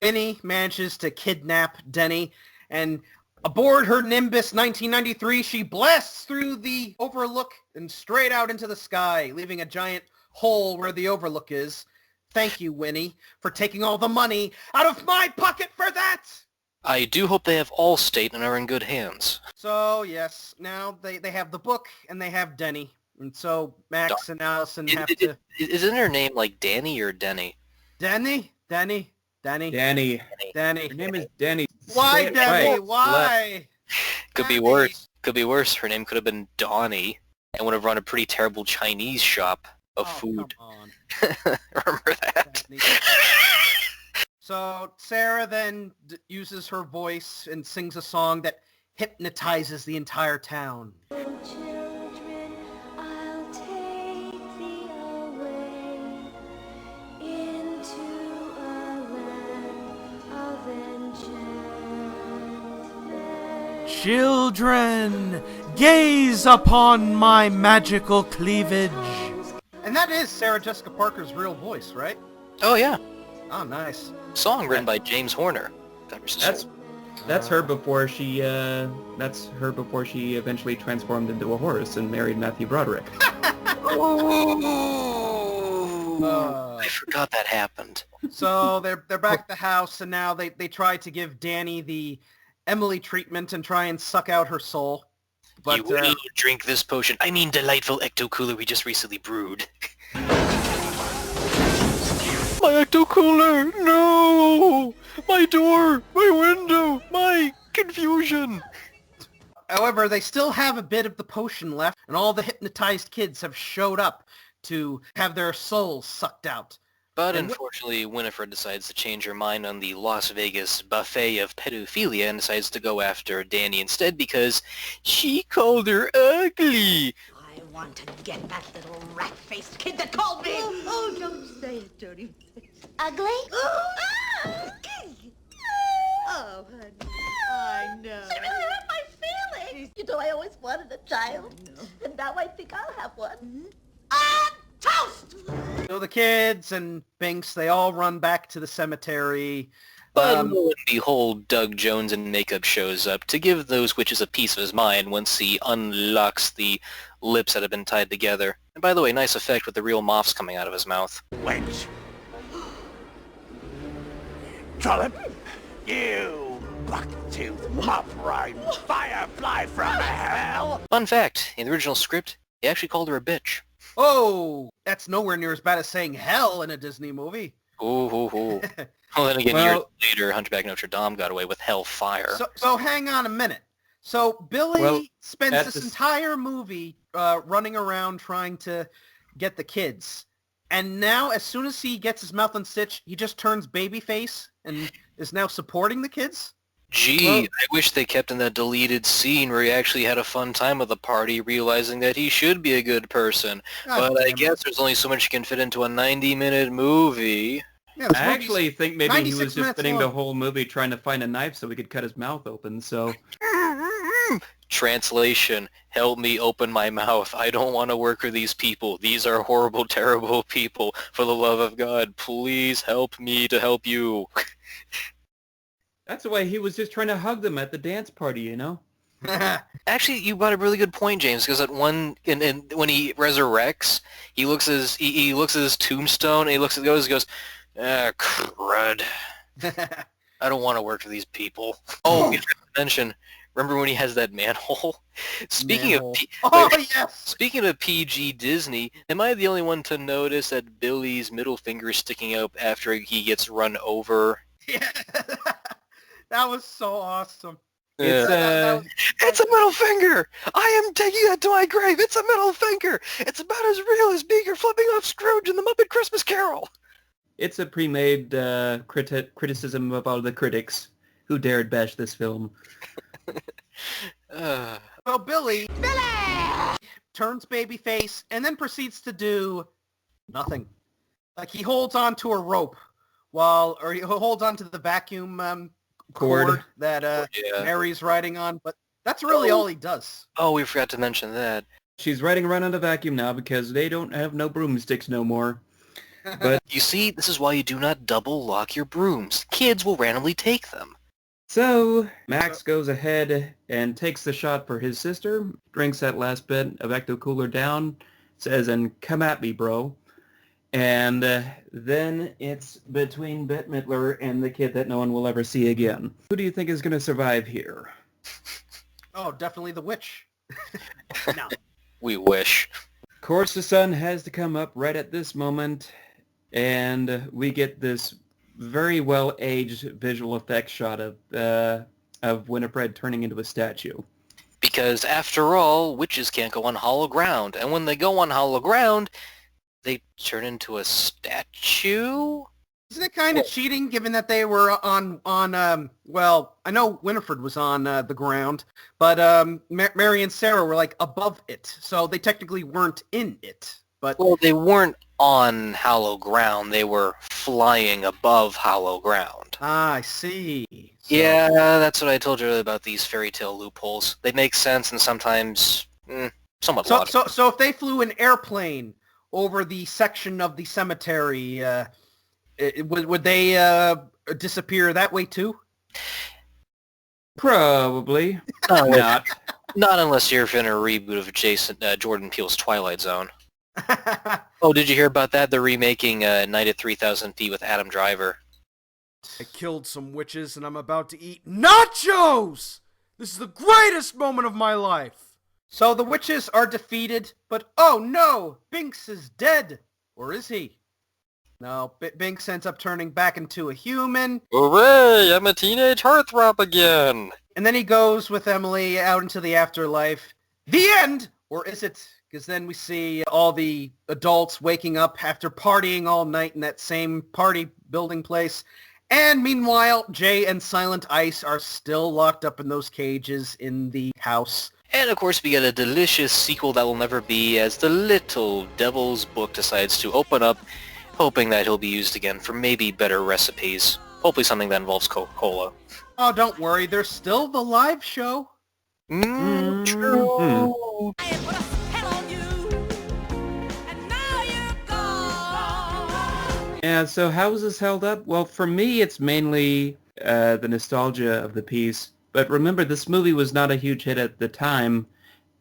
Winnie manages to kidnap Denny, and aboard her Nimbus 1993, she blasts through the overlook and straight out into the sky, leaving a giant hole where the overlook is. Thank you, Winnie, for taking all the money out of my pocket for that! I do hope they have Allstate and are in good hands. So, yes, now they have the book and they have Denny. And so Max and Allison have to... Isn't her name like Danny or Denny? Danny. Her name is Danny. Why, Denny? Right. Why? Could be worse. Could be worse. Her name could have been Donnie and would have run a pretty terrible Chinese shop of food. Come on. Remember that? Danny. So Sarah then uses her voice and sings a song that hypnotizes the entire town. Children, I'll take thee away into a land of enchantment. Children, gaze upon my magical cleavage. And that is Sarah Jessica Parker's real voice, right? Oh yeah. Oh, nice. Song written by James Horner. That's her before she eventually transformed into a horse and married Matthew Broderick. I forgot that happened. So they're back at the house, and now they try to give Danny the Emily treatment and try and suck out her soul. But You will drink this potion. I mean delightful ecto-cooler we just recently brewed. My ecto-cooler! No! My door! My window! My confusion! however, they still have a bit of the potion left, and all the hypnotized kids have showed up to have their souls sucked out. But unfortunately, Winifred decides to change her mind on the Las Vegas buffet of pedophilia and decides to go after Danny instead because she called her ugly. I want to get that little rat-faced kid that called me! Oh, don't say it, dirty. Ugly? Oh, honey, I know. She really hurt my feelings! You know, I always wanted a child. And now I think I'll have one. Toast! So the kids and Binks, they all run back to the cemetery. But lo and behold, Doug Jones in makeup shows up to give those witches a piece of his mind once he unlocks the lips that have been tied together. And by the way, nice effect with the real moths coming out of his mouth. Wench. Trollop, you buck-toothed mop-rind firefly from hell! Fun fact, in the original script, he actually called her a bitch. Oh, that's nowhere near as bad as saying hell in a Disney movie. Ooh. Well, then again, years later, Hunchback of Notre Dame got away with hellfire. So hang on a minute. So Billy spends this entire movie running around trying to get the kids. And now, as soon as he gets his mouth unstitched, he just turns babyface and is now supporting the kids? Gee, I wish they kept in that deleted scene where he actually had a fun time with the party, realizing that he should be a good person. But I guess there's only so much you can fit into a 90-minute movie. Yeah, I actually think maybe he was just spending the long. whole movie trying to find a knife so he could cut his mouth open, so... Translation, help me open my mouth. I don't want to work with these people. These are horrible, terrible people. For the love of God, please help me to help you. That's the way he was just trying to hug them at the dance party, you know? Actually, you brought a really good point, James, because at when he resurrects, he looks at his tombstone, and he looks at the others and goes, crud. I don't want to work for these people. Oh, we forgot to mention, remember when he has that manhole? Speaking of PG Disney, am I the only one to notice that Billy's middle finger is sticking out after he gets run over? Yeah. That was so awesome. It's a middle finger! I am taking that to my grave! It's a middle finger! It's about as real as Beaker flipping off Scrooge in the Muppet Christmas Carol! It's a pre-made criticism of all the critics who dared bash this film. Well, Billy turns babyface and then proceeds to do nothing. Like, he holds on to a rope or he holds on to the vacuum cord that Mary's riding on, but that's really all he does. Oh, we forgot to mention that. She's riding around on the vacuum now because they don't have no broomsticks no more. But You see, this is why you do not double lock your brooms. Kids will randomly take them. so Max goes ahead and takes the shot for his sister, drinks that last bit of Ecto Cooler down, says, and come at me, bro. And then it's between Bette Midler and the kid that no one will ever see again. Who do you think is going to survive here? Oh, definitely the witch. No. We wish. Of course, the sun has to come up right at this moment, and we get this very well-aged visual effects shot of Winifred turning into a statue. Because after all, witches can't go on hollow ground. And when they go on hollow ground, they turn into a statue? Isn't it kind of cheating, given that they were on well, I know Winifred was on the ground, but Mary and Sarah were, like, above it, so they technically weren't in it. But Well, they weren't on hollow ground. They were flying above hollow ground. I see. So- Yeah, that's what I told you about these fairy tale loopholes. They make sense and sometimes somewhat So, logical. so if they flew an airplane over the section of the cemetery, would they disappear that way too? Probably No, not. not unless you're in a reboot of Jordan Peele's Twilight Zone. Oh, did you hear about that? They're remaking Night at 3,000 Feet with Adam Driver. I killed some witches and I'm about to eat nachos! This is the greatest moment of my life! So the witches are defeated, but oh no, Binks is dead. Or is he? No, Binks ends up turning back into a human, Hooray! I'm a teenage heartthrob again! and then he goes with Emily out into the afterlife. The end! Or is it? Because then we see all the adults waking up after partying all night in that same party building place. And meanwhile, Jay and Silent Ice are still locked up in those cages in the house. And of course we get a delicious sequel that will never be as the little devil's book decides to open up, hoping that he'll be used again for maybe better recipes. Hopefully something that involves Coca-Cola. Oh, don't worry, there's still the live show. True. Yeah, so how is this held up? Well, for me, it's mainly the nostalgia of the piece. But remember, this movie was not a huge hit at the time,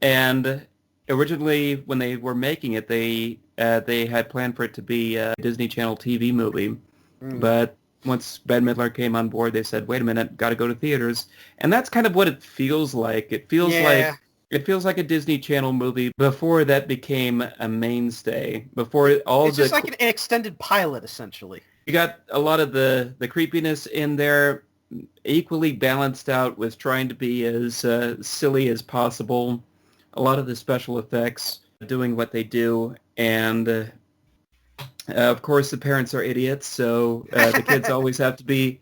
and originally, when they were making it, they had planned for it to be a Disney Channel TV movie. But once Bette Midler came on board, they said, "Wait a minute, got to go to theaters," and that's kind of what it feels like. It feels like a Disney Channel movie before that became a mainstay. Before all It's just like an extended pilot, essentially. you got a lot of the creepiness in there, equally balanced out with trying to be as silly as possible. A lot of the special effects doing what they do, and of course the parents are idiots, so the kids always have to be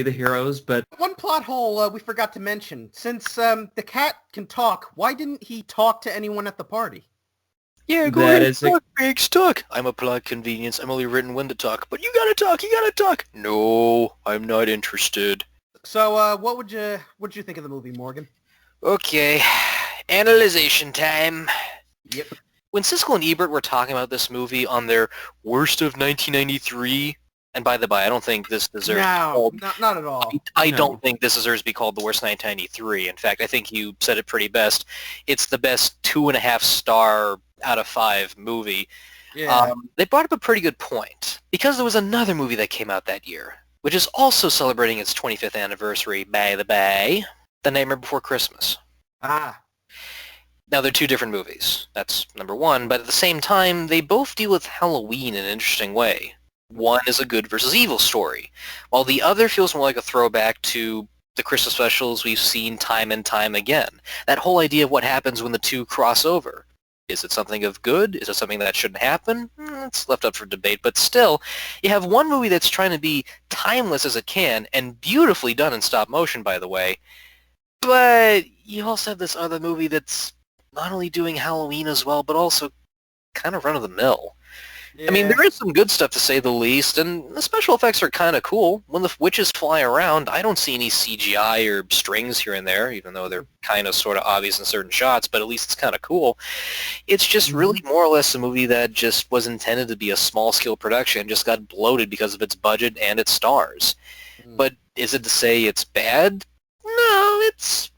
the heroes. But One plot hole we forgot to mention. Since the cat can talk, why didn't he talk to anyone at the party? Yeah, go That ahead, is a- talk, Biggs, talk. I'm a plot convenience. I'm only written when to talk, but you gotta talk. No, I'm not interested. So what'd you think of the movie, Morgan? Okay, analyzation time. Yep. When Siskel and Ebert were talking about this movie on their Worst of 1993, and by the by, I don't think this deserves No, not at all. I No. don't think this deserves to be called the worst 1993. In fact, I think you said it pretty best. It's the best 2.5 star out of 5 movie. Yeah. They brought up a pretty good point. Because there was another movie that came out that year, which is also celebrating its 25th anniversary, by the bay, The Nightmare Before Christmas. Ah. Now, they're two different movies. That's number one. But at the same time, they both deal with Halloween in an interesting way. One is a good versus evil story, while the other feels more like a throwback to the Christmas specials we've seen time and time again. That whole idea of what happens when the two cross over. Is it something of good? Is it something that shouldn't happen? It's left up for debate, but still, you have one movie that's trying to be timeless as it can, and beautifully done in stop motion, by the way, but you also have this other movie that's not only doing Halloween as well, but also kind of run-of-the-mill. I mean, there is some good stuff to say the least, and the special effects are kind of cool. When the witches fly around, I don't see any CGI or strings here and there, even though they're kind of sort of obvious in certain shots, but at least it's kind of cool. It's just really more or less a movie that just was intended to be a small-scale production, just got bloated because of its budget and its stars. But is it to say it's bad? No, it's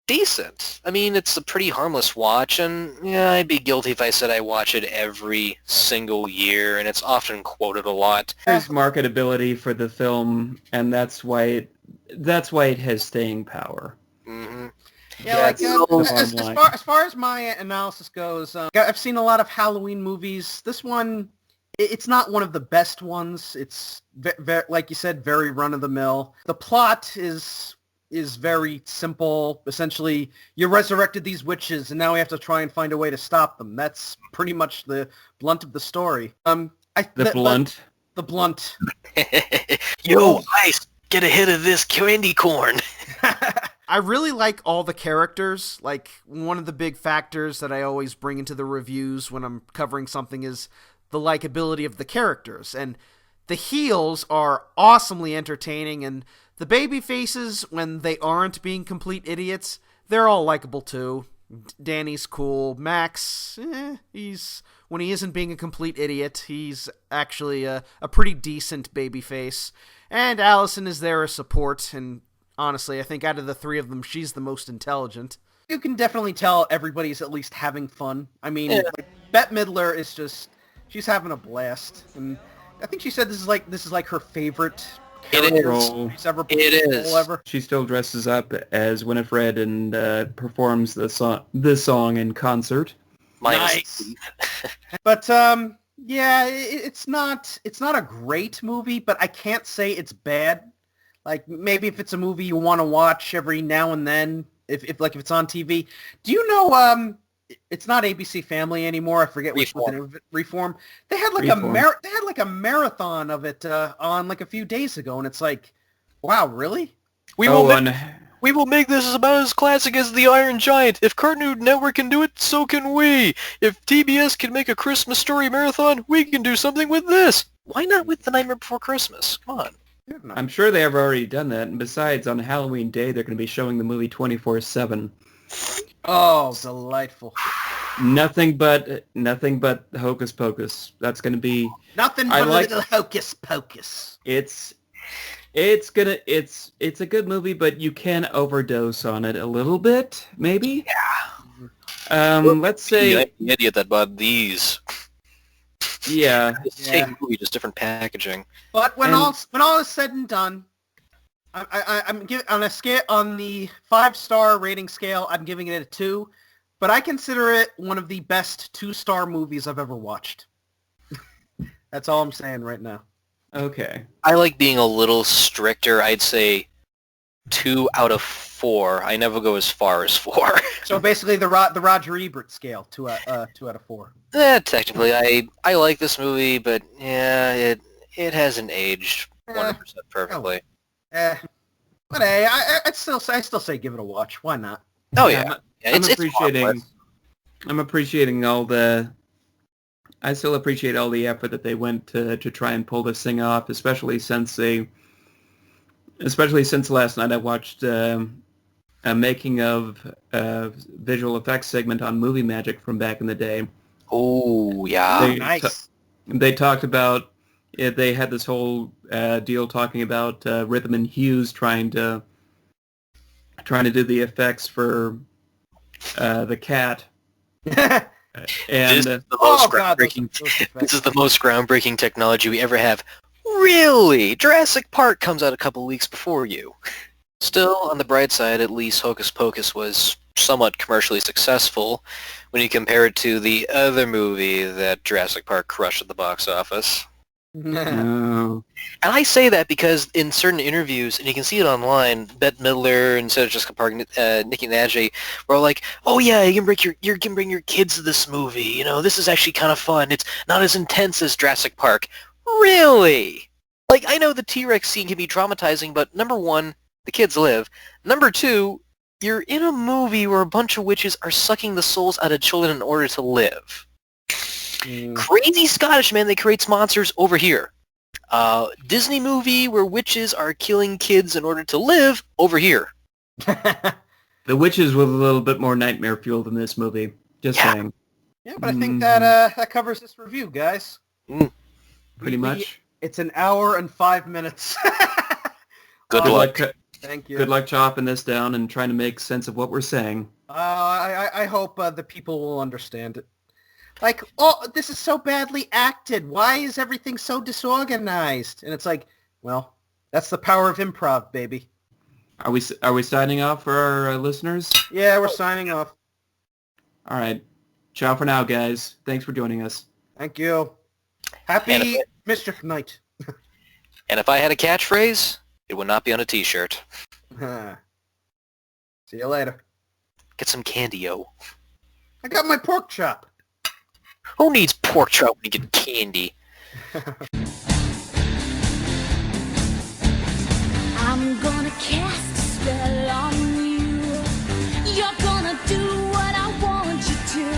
decent. I mean, it's a pretty harmless watch, and yeah, I'd be guilty if I said I watch it every single year, and it's often quoted a lot. There's marketability for the film, and that's why it has staying power. Mm-hmm. Yeah, like That's the bottom line. as far as my analysis goes, I've seen a lot of Halloween movies. This one, it's not one of the best ones. It's like you said, very run of the mill. The plot is very simple. Essentially, you resurrected these witches, and now we have to try and find a way to stop them. That's pretty much the blunt of the story. The blunt. Yo, Ice, get a hit of this candy corn. I really like all the characters. Like, one of the big factors that I always bring into the reviews when I'm covering something is the likability of the characters. And the heels are awesomely entertaining, and the baby faces, when they aren't being complete idiots, they're all likable too. Danny's cool. Max, when he isn't being a complete idiot, he's actually a pretty decent baby face. And Allison is there as support, and honestly, I think out of the three of them, she's the most intelligent. You can definitely tell everybody's at least having fun. I mean, like, Bette Midler is just, she's having a blast. And I think she said this is like her favorite character she's ever played. Ever. She still dresses up as Winifred and performs the song in concert. Nice. But yeah, it's not a great movie, but I can't say it's bad. Like, maybe if it's a movie you want to watch every now and then, if it's on TV. Do you know it's not ABC Family anymore? I forget which one. Reform. They had like a marathon of it on like a few days ago, and it's like, wow, really? We will make this about as classic as The Iron Giant. If Cartoon Network can do it, so can we. If TBS can make a Christmas Story marathon, we can do something with this. Why not with The Nightmare Before Christmas? Come on. I'm sure they have already done that, and besides, on Halloween Day, they're going to be showing the movie 24/7. Oh, delightful. Nothing but Hocus Pocus. That's going to be... Nothing but a little Hocus Pocus. It's a good movie, but you can overdose on it a little bit, maybe? Yeah. Let's say... The idiot that bought these. Yeah. Same movie, just different packaging. But when all is said and done, I'm giving on the 5-star rating scale, I'm giving it a 2, but I consider it one of the best 2-star movies I've ever watched. That's all I'm saying right now. Okay. I like being a little stricter. I'd say 2 out of 4. I never go as far as 4. So basically the Roger Ebert scale, 2 out of 4. Technically, I like this movie, but yeah, it hasn't aged 100% perfectly. But hey, I still say give it a watch. Why not? Oh yeah, I'm appreciating all the. I still appreciate all the effort that they went to try and pull this thing off, especially since last night I watched a making of visual effects segment on Movie Magic from back in the day. Oh yeah, nice. They talked about it. They had this whole deal talking about Rhythm and Hughes trying to do the effects for the cat. And this is the most groundbreaking technology we ever have. Really? Jurassic Park comes out a couple weeks before you. Still, on the bright side, at least Hocus Pocus was somewhat commercially successful when you compare it to the other movie that Jurassic Park crushed at the box office. No. And I say that because in certain interviews, and you can see it online, Bette Midler and Sarah Jessica Parker, Nicki Minaj were all like, "Oh yeah, you can bring your kids to this movie. You know, this is actually kind of fun. It's not as intense as Jurassic Park." Really? Like, I know the T-Rex scene can be traumatizing, but number one, the kids live. Number two, you're in a movie where a bunch of witches are sucking the souls out of children in order to live. Crazy Scottish man that creates monsters over here. Disney movie where witches are killing kids in order to live over here. The witches were a little bit more nightmare fuel than this movie. Just saying. Yeah, but I think that covers this review, guys. Pretty much. It's an hour and 5 minutes. Good luck. Thank you. Good luck chopping this down and trying to make sense of what we're saying. I hope the people will understand it. Like, oh, this is so badly acted. Why is everything so disorganized? And it's like, well, that's the power of improv, baby. Are we signing off for our listeners? Yeah, we're signing off. All right. Ciao for now, guys. Thanks for joining us. Thank you. Happy Mischief Night. And if I had a catchphrase, it would not be on a t-shirt. See you later. Get some candy, yo. I got my pork chop. Who needs pork chop when you get candy? I'm gonna cast a spell on you. You're gonna do what I want you to.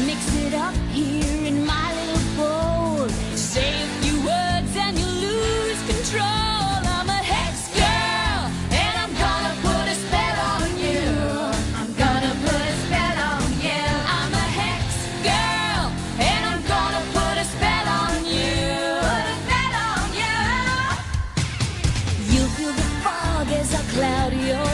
Mix it up here in my little bowl. Say a few words and you lose control. I'm a hex girl, and I'm gonna put a spell on you. I'm gonna put a spell on you. I'm a hex girl, and I'm gonna put a spell on you. Put a spell on you. You feel the fog as I cloud your